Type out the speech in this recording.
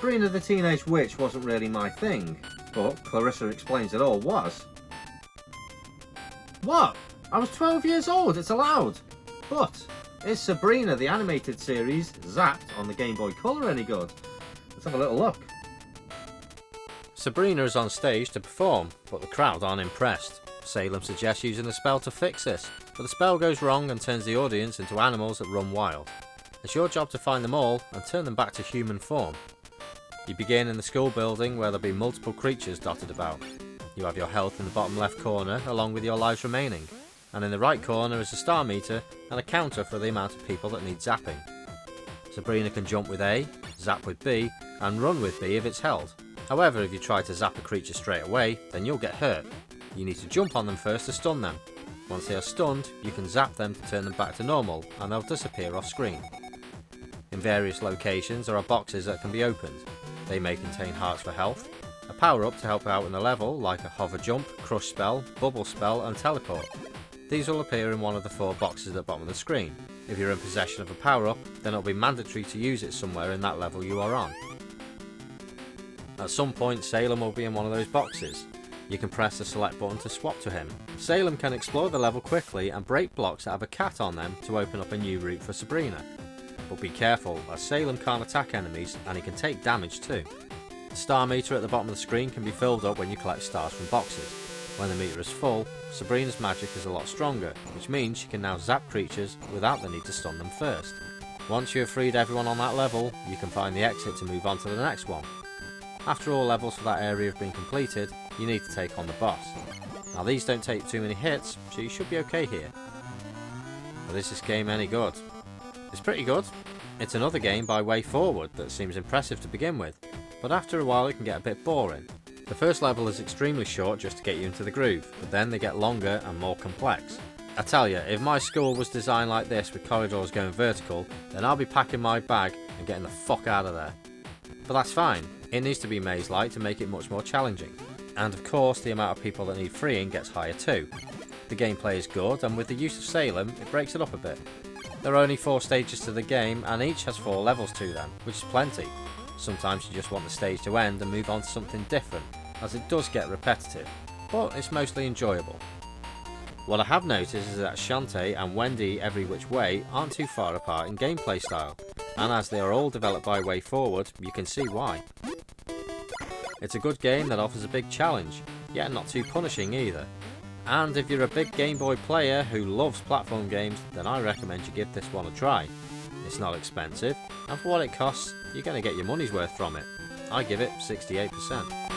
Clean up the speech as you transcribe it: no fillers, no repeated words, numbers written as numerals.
Sabrina the Teenage Witch wasn't really my thing, but Clarissa Explains It All was. What? I was 12 years old, it's allowed! But, is Sabrina the animated series, Zapped, on the Game Boy Color any good? Let's have a little look. Sabrina is on stage to perform, but the crowd aren't impressed. Salem suggests using a spell to fix this, but the spell goes wrong and turns the audience into animals that run wild. It's your job to find them all and turn them back to human form. You begin in the school building where there'll be multiple creatures dotted about. You have your health in the bottom left corner along with your lives remaining, and in the right corner is a star meter and a counter for the amount of people that need zapping. Sabrina can jump with A, zap with B, and run with B if it's held. However, if you try to zap a creature straight away, then you'll get hurt. You need to jump on them first to stun them. Once they are stunned, you can zap them to turn them back to normal, and they'll disappear off screen. In various locations there are boxes that can be opened. They may contain hearts for health, a power up to help out in the level like a hover jump, crush spell, bubble spell and teleport. These will appear in one of the 4 boxes at the bottom of the screen. If you're in possession of a power up, then it will be mandatory to use it somewhere in that level you are on. At some point Salem will be in one of those boxes. You can press the select button to swap to him. Salem can explore the level quickly and break blocks that have a cat on them to open up a new route for Sabrina. But be careful, as Salem can't attack enemies and he can take damage too. The star meter at the bottom of the screen can be filled up when you collect stars from boxes. When the meter is full, Sabrina's magic is a lot stronger, which means she can now zap creatures without the need to stun them first. Once you have freed everyone on that level, you can find the exit to move on to the next one. After all levels for that area have been completed, you need to take on the boss. Now these don't take too many hits, so you should be okay here. But is this game any good? It's pretty good. It's another game by Way Forward that seems impressive to begin with, but after a while it can get a bit boring. The first level is extremely short just to get you into the groove, but then they get longer and more complex. I tell you, if my school was designed like this with corridors going vertical, then I'll be packing my bag and getting the fuck out of there. But that's fine, it needs to be maze-like to make it much more challenging. And of course the amount of people that need freeing gets higher too. The gameplay is good, and with the use of Salem it breaks it up a bit. There are only 4 stages to the game and each has 4 levels to them, which is plenty. Sometimes you just want the stage to end and move on to something different, as it does get repetitive, but it's mostly enjoyable. What I have noticed is that Shantae and Wendy Every Which Way aren't too far apart in gameplay style, and as they are all developed by Way Forward, you can see why. It's a good game that offers a big challenge, yet not too punishing either. And if you're a big Game Boy player who loves platform games, then I recommend you give this one a try. It's not expensive, and for what it costs, you're going to get your money's worth from it. I give it 68%.